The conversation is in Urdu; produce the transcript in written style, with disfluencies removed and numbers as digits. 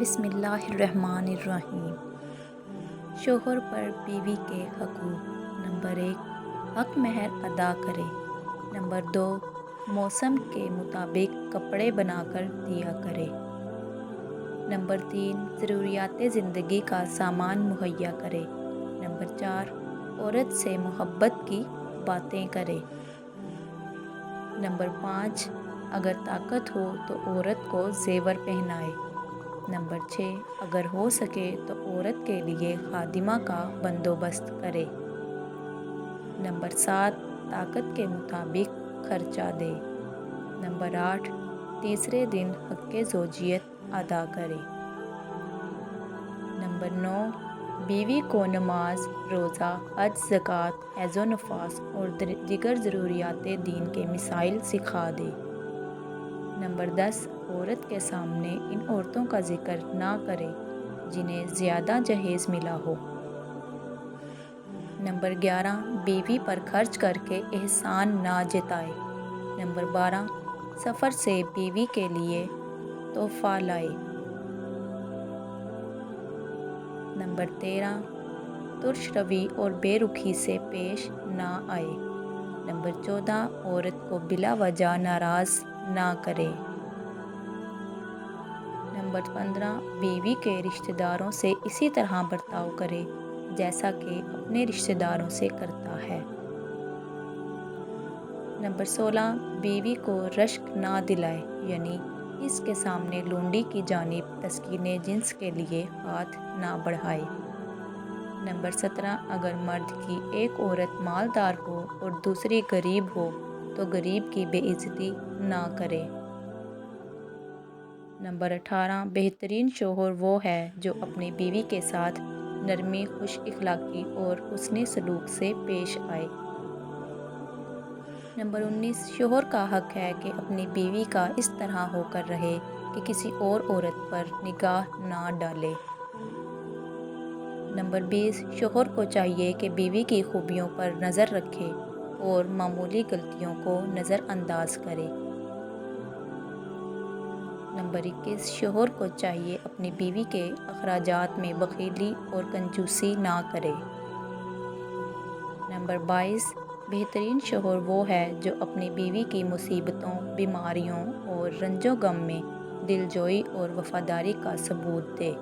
بسم اللہ الرحمن الرحیم۔ شوہر پر بیوی کے حقوق۔ نمبر 1، حق مہر ادا کرے۔ نمبر 2، موسم کے مطابق کپڑے بنا کر دیا کرے۔ نمبر 3، ضروریات زندگی کا سامان مہیا کرے۔ نمبر 4، عورت سے محبت کی باتیں کرے۔ نمبر 5، اگر طاقت ہو تو عورت کو زیور پہنائے۔ نمبر 6، اگر ہو سکے تو عورت کے لیے خادمہ کا بندوبست کرے۔ نمبر 7، طاقت کے مطابق خرچہ دے۔ نمبر 8، تیسرے دن حق زوجیت ادا کرے۔ نمبر 9، بیوی کو نماز، روزہ، حج، زکوٰۃ، حیض و نفاس اور دیگر ضروریات دین کے مسائل سکھا دے۔ نمبر 10، عورت کے سامنے ان عورتوں کا ذکر نہ کرے جنہیں زیادہ جہیز ملا ہو۔ نمبر 11، بیوی پر خرچ کر کے احسان نہ جتائے۔ نمبر 12، سفر سے بیوی کے لیے تحفہ لائے۔ نمبر 13، ترش روی اور بے رخی سے پیش نہ آئے۔ نمبر 14، عورت کو بلا وجہ ناراض نہ کرے۔ نمبر 15، بیوی کے رشتہ داروں سے اسی طرح برتاؤ کرے جیسا کہ اپنے رشتہ داروں سے کرتا ہے۔ نمبر 16، بیوی کو رشک نہ دلائے، یعنی اس کے سامنے لونڈی کی جانب تسکین جنس کے لیے ہاتھ نہ بڑھائے۔ نمبر 17، اگر مرد کی ایک عورت مالدار ہو اور دوسری غریب ہو تو غریب کی بے عزتی نہ کرے۔ نمبر 18، بہترین شوہر وہ ہے جو اپنی بیوی کے ساتھ نرمی، خوش اخلاقی اور حسن سلوک سے پیش آئے۔ نمبر 19، شوہر کا حق ہے کہ اپنی بیوی کا اس طرح ہو کر رہے کہ کسی اور عورت پر نگاہ نہ ڈالے۔ نمبر 20، شوہر کو چاہیے کہ بیوی کی خوبیوں پر نظر رکھے اور معمولی غلطیوں کو نظر انداز کرے۔ نمبر 21، شوہر کو چاہیے اپنی بیوی کے اخراجات میں بخیلی اور کنجوسی نہ کرے۔ نمبر 22، بہترین شوہر وہ ہے جو اپنی بیوی کی مصیبتوں، بیماریوں اور رنج و غم میں دلجوئی اور وفاداری کا ثبوت دے۔